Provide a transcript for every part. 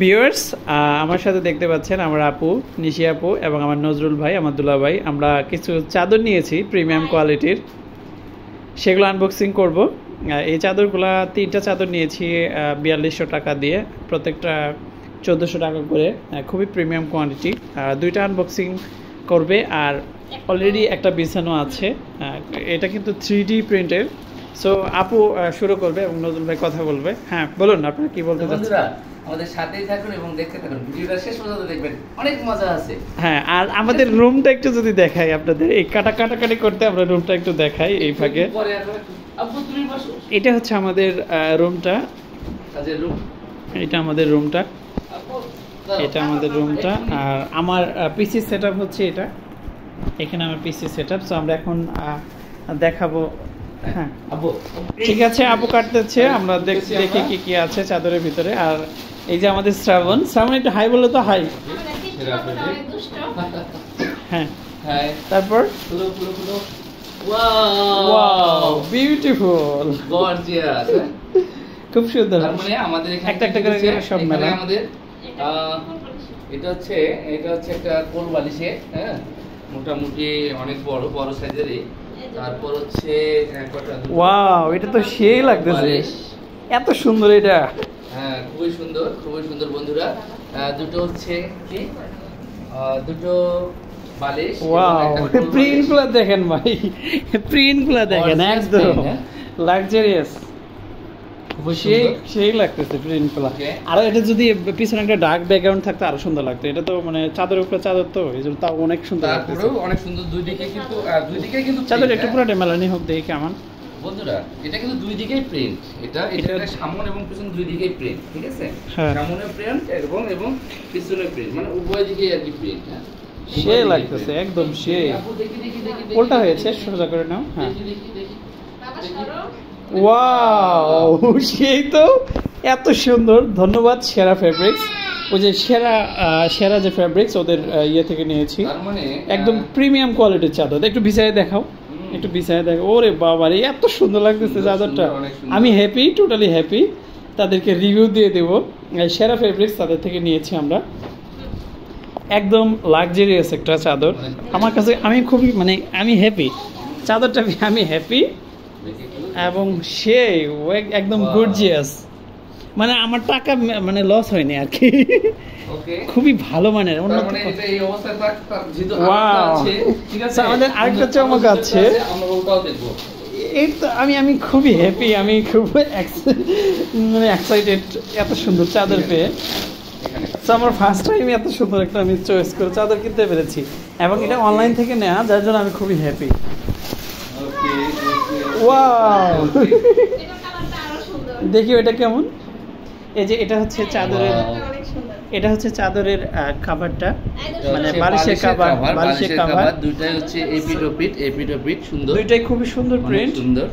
Viewers, আমার সাথে দেখতে পাচ্ছেন আমার আপু, নিশি আপু এবং আমার নজরুল ভাই, আমার দুলা ভাই। আমরা কিছু চাদর নিয়েছি প্রিমিয়াম কোয়ালিটির, সেগুলো আনবক্সিং করব। এই চাদরগুলো 3টা চাদর নিয়েছি 4200 টাকা দিয়ে, প্রত্যেকটা 1400 টাকা করে, খুবই প্রিমিয়াম কোয়ালিটি। 2টা আনবক্সিং করবে আর অলরেডি একটা বিছানো আছে। এটা কিন্তু 3D প্রিন্টের। সো আপু শুরু করবে এবং নজরুল ভাই কথা বলবে। হ্যাঁ বলুন, আপনারা কি বলতে চাচ্ছেন? আমাদের সাথেই থাকুন এবং দেখতে থাকুন, ভিডিওটা শেষ পর্যন্ত দেখবেন, অনেক মজা আছে। হ্যাঁ, আর আমাদের রুমটা একটু যদি দেখাই আপনাদের, এই কাটাকাটি করতে আমরা রুমটা একটু দেখাই এই ফাঁকে। এটা হচ্ছে আমাদের রুমটা, এটা আমাদের রুমটা, এটা আমাদের রুমটা। আর আমার পিসি সেটআপ হচ্ছে এটা, এখানে আমার পিসি সেটআপ। সো আমরা এখন দেখাবো। হ্যাঁ ঠিক আছে, আপু কাটতেছে, আমরা দেখি কি কি আছে চাদরের ভিতরে। আর এই যে আমাদের শ্রাবণ একটু হাই বললো তো। হাই। হ্যাঁ, তারপর ওয়াও, বিউটিফুল, গর্জিয়াস, খুব সুন্দর। মানে আমাদের এখানে একটা করে সব মেলা। আমাদের এটা হচ্ছে একটা কোল বালিশে, হ্যাঁ, মোটামুটি অনেক বড় সাইজেরই। তারপর হচ্ছে ওয়াও, এটা তো সেই লাগতেছে, এত সুন্দর এটা। হ্যাঁ, খুবই সুন্দর বন্ধুরা। দুটো হচ্ছে কি, দুটো বালিশ। ওয়াও, প্রিন্টগুলো দেখেন ভাই, প্রিন্টগুলো দেখেন, একদম লাক্সারিয়াস, সেই লাগতেছে প্রিন্টগুলো। আর এটা যদি পিছনে একটা ডার্ক ব্যাকগ্রাউন্ড থাকতো আরো সুন্দর লাগতো। এটা তো মানে চাদরের উপরে চাদর, তো এই জন্য তাও অনেক সুন্দর লাগতেছে। অনেক সুন্দর, দুই দিকে কিন্তু চাদর একটু পুরোটা মেলানি হোক দেখি কেমন। বন্ধুরা, এটা কিন্তু দুই দিকেই প্রিন্ট, এটা সামনে এবং পিছনে দুই দিকেই প্রিন্ট, ঠিক আছে? সামনে প্রিন্ট এবং পিছনে প্রিন্ট, মানে উভয় দিকেই আর কি প্রিন্ট। হ্যাঁ, সে লাগতেছে একদম, সে উল্টা হয়েছে, সোজা করে নাও। হ্যাঁ, ওয়াও, সেই তো, এত সুন্দর। ধন্যবাদ সেরা ফেব্রিক্স, ওই যে সেরা যে ফেব্রিক্স ওদের ইয়ে থেকে নিয়েছি, একদম প্রিমিয়াম কোয়ালিটির চাদর। একটু বিছায় দেখাও, একটু বিছায় দেখো। ওরে বাবা রে, এত সুন্দর লাগতেছে চাদরটা। আমি হ্যাপি, টোটালি হ্যাপি। তাদেরকে রিভিউ দিয়ে দেবো। সেরা ফেব্রিক্স তাদের থেকে নিয়েছি আমরা, একদম লাক্সারিয়াস একটা চাদর আমার কাছে। আমি খুবই মানে আমি হ্যাপি, চাদরটা আমি হ্যাপি এবং সেই একদম গর্জিয়াস। মানে আমার টাকা মানে লস হয়নি আর কি, খুবই ভালো মানের। আমাদের আরেকটা চমক আছে, এই তো আমি খুবই হ্যাপি, আমি খুব মানে এক্সাইটেড এত সুন্দর চাদর পেয়ে। আমার ফার্স্ট টাইম এত সুন্দর একটা আমি চয়েস করে চাদর কিনতে পেরেছি, এবং এটা অনলাইন থেকে নেওয়া, যার জন্য আমি খুবই হ্যাপি। ওয়াও, দেখি এটা কেমন। এই যে এটা হচ্ছে চাদরের, এটা হচ্ছে চাদরের কাভারটা, মানে বালিশের কাভার। দুইটাই হচ্ছে এপিট সুন্দর, দুইটাই খুবই সুন্দর প্রিন্ট, সুন্দর।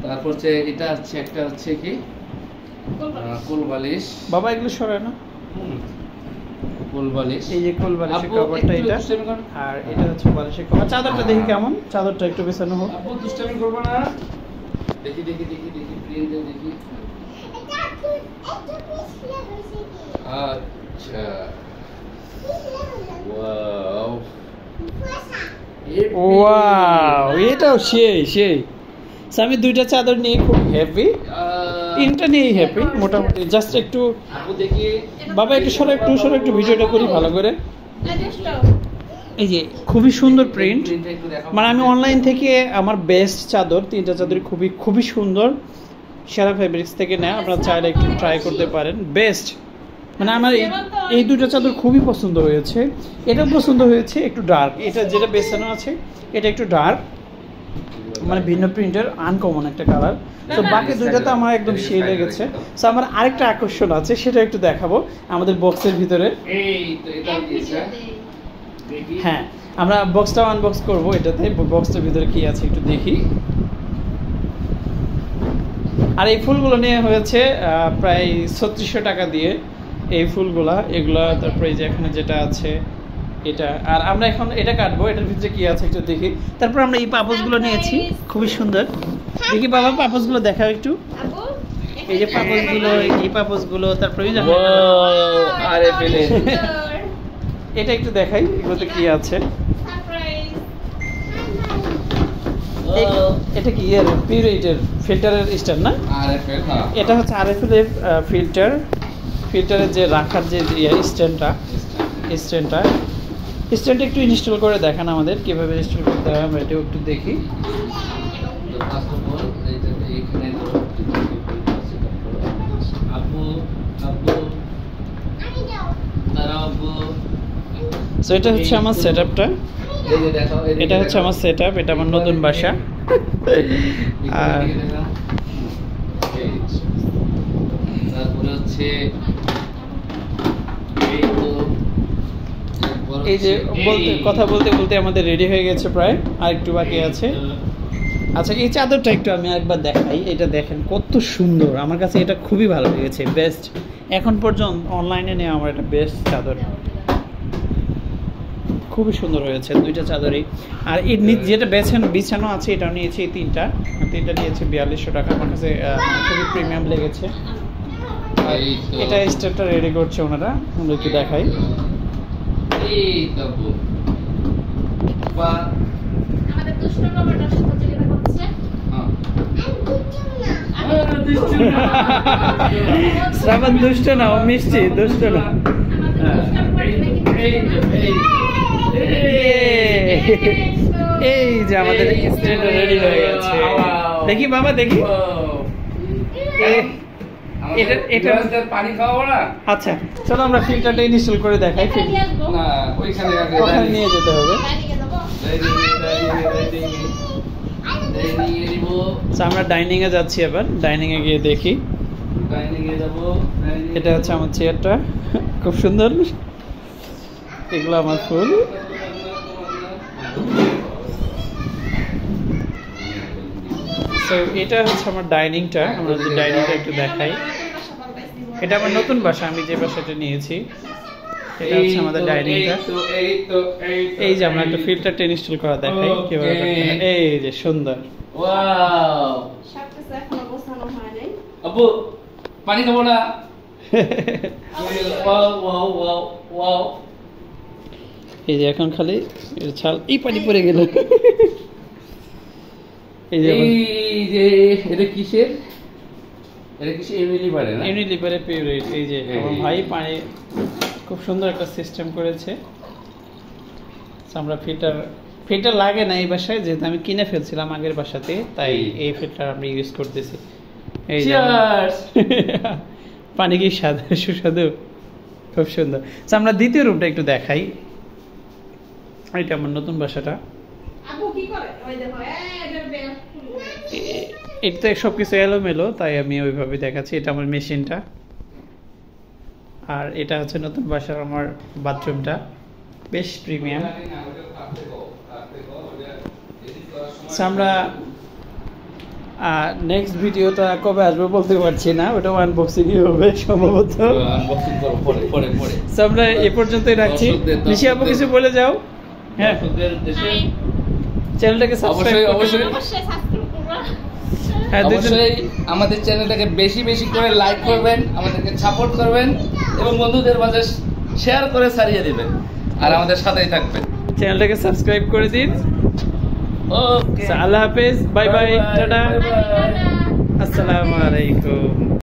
তারপর হচ্ছে এটা হচ্ছে একটা হচ্ছে কি কোল বালিশ। বাবা এগুলো সরায় না, কোল বালিশ। এই যে কোল বালিশের কাভারটা এটা, আর এটা হচ্ছে বালিশের কাভার। চাদরটা দেখি কেমন, চাদরটা একটু বেছানো হোক। আপু দুষ্টামি করবে না, দেখি প্রিন্ট দেখি। আচ্ছা, ওয়াও, এটাও সেই। আমি দুইটা চাদর নিয়ে খুব হ্যাপি, তিনটা নিয়েই হ্যাপি মোটামুটি। জাস্ট একটু বাবা একটু সরো, একটু ভিডিওটা করি ভালো করে। এই যে খুবই সুন্দর প্রিন্ট, মানে আমি অনলাইন থেকে আমার বেস্ট চাদর, 3টা চাদর খুবই সুন্দর, সেরা ফেব্রিক্স থেকে নেয়। আপনারা চাইলে একটু ট্রাই করতে পারেন, বেস্ট। মানে আমার এই দুটো চাদর খুবই পছন্দ হয়েছে। এটা পছন্দ হয়েছে একটু ডার্ক, এটা যেটা বেছানো আছে এটা একটু ডার্ক, মানে ভিন্ন প্রিন্টের আনকমন একটা কালার। তো বাকি দুইটা তো আমার একদম সেই লেগেছে। সো আমার আরেকটা আকর্ষণ আছে, সেটা একটু দেখাবো আমাদের বক্সের ভিতরে। হ্যাঁ, আমরা বক্সটাও আনবক্স করবো এটাতে। বক্সটার ভিতরে কি আছে একটু দেখি। আর এই ফুলগুলো নিয়ে হয়েছে প্রায় 3600 টাকা দিয়ে এই ফুলগুলা, এগুলা। তারপরে এই যে এখানে যেটা আছে এটা, আর আমরা এখন এটা কাটবো, এটার ভিতরে কি আছে একটু দেখি। তারপর আমরা এই পাপোশগুলো নিয়েছি, খুবই সুন্দর। দেখি বাবা পাপোশগুলো দেখাও একটু। এই যে পাপোশগুলো, এই পাপোশগুলো, তারপরে আরএফএল এটা একটু দেখাই এগুলোতে কি আছে। এটা কি এর পিউরেটের ফিল্টারের স্ট্যান্ড না? আরএফএল, হ্যাঁ এটা হচ্ছে আরএফএল এর ফিল্টারের যে রাখার যে স্ট্যান্ডটা একটু ইনস্টল করে দেখান আমাদের কিভাবে ইনস্টল করতে হয়, আমরা এটাও একটু দেখি। সো এটা হচ্ছে আমার সেটআপটা, এটা হচ্ছে আমার সেটআপ, এটা আমার নতুন বাসা। আর তারপরে হচ্ছে এই যে কথা বলতে বলতে আমাদের রেডি হয়ে গেছে প্রায়, আর একটু বাকি আছে। আচ্ছা এই চাদরটা একটু আমি একবার দেখাই, এটা দেখেন কত সুন্দর, আমার কাছে এটা খুবই ভালো লেগেছে, বেস্ট এখন পর্যন্ত অনলাইনে নেওয়া আমার এটা বেস্ট চাদর, খুবই সুন্দর হয়েছে দুইটা চাদরই। আর এর যেটা বিছানো আছে এটাও নিয়েছি, এই তিনটা নিয়েছি 4200 টাকা, আমার কাছে খুবই প্রিমিয়াম লেগেছে। এটা স্টেপটা রেডি করছে ওনারা, আমরা একটু দেখাই। শ্রাবণ দুষ্ট না, ও মিষ্টি দুষ্ট না। এই যে আমাদের স্ট্যান্ড রেডি হয়ে গেছে, দেখি বাবা দেখি। এটা পানি খাওয়াবো না? আচ্ছা চলো আমরা ফিল্টারটা ইনস্টল করে দেখাই। না ওইখানে ওখানে নিয়ে যেতে হবে। আমরা ডাইনিং এ যাচ্ছি, এবার ডাইনিং এ গিয়ে দেখি। এটা হচ্ছে আমার চেয়ারটা, খুব সুন্দর, এগুলো আমার ফুল। তো এটা হচ্ছে আমার ডাইনিংটা, আমরা যদি ডাইনিংটা একটু দেখাই। এটা আমার নতুন বাসা, আমি যে বাসাটা নিয়েছি এটা হচ্ছে আমাদের ডাইনিংটা। এই যে আমরা একটা ফিল্টারটা ইনস্টল করা দেখাই কিভাবে। এই যে সুন্দর, ওয়াও আব্বু পানি খাবো না? Wow wow wow wow. এই যে এখন খালি ছাল, এই পানি পড়ে গেল। এই যে এটা কিসের? এটা কিসের? ইউনিলিভারে না? ইউনিলিভারে পিউরেট। এই যে আমার ভাই পানি খুব সুন্দর একটা সিস্টেম করেছে। আমরা ফিল্টার লাগে না এই বাসায়, যেহেতু আমি কিনে ফেলছিলাম আগের বাসাতে, তাই এই ফিল্টার আমরা ইউজ করতেছি। এই যে পানি কি সুস্বাদু, খুব সুন্দর। আমরা দ্বিতীয় রুমটা একটু দেখাই। এটা আমার নতুন বাসাটা, এটা সবকিছু এলোমেলো তাই আমি ওইভাবে দেখাচ্ছি। এটা আমার মেশিনটা, আর এটা হচ্ছে নতুন বাসার আমার বাথরুমটা, বেশ প্রিমিয়াম। আমরা নেক্সট ভিডিওটা কবে আসবে বলতে পারছি না, ওটা আনবক্সিং হবে সম্ভবত। আমরা এ পর্যন্তই রাখছি। নিশি আপু কিছু বলে যাও। হ্যাঁ, চ্যানেলটাকে সাবস্ক্রাইব অবশ্যই আমাদের চ্যানেলটাকে বেশি বেশি করে লাইক করবেন, আমাদেরকে সাপোর্ট করবেন এবং বন্ধুদের মাঝে শেয়ার করে ছাড়িয়ে দিবেন, আর আমাদের সাথেই থাকবেন। চ্যানেলটাকে সাবস্ক্রাইব করে দিন। ওকে, আল্লাহ হাফেজ, বাই বাই, টাটা, আসসালামু আলাইকুম।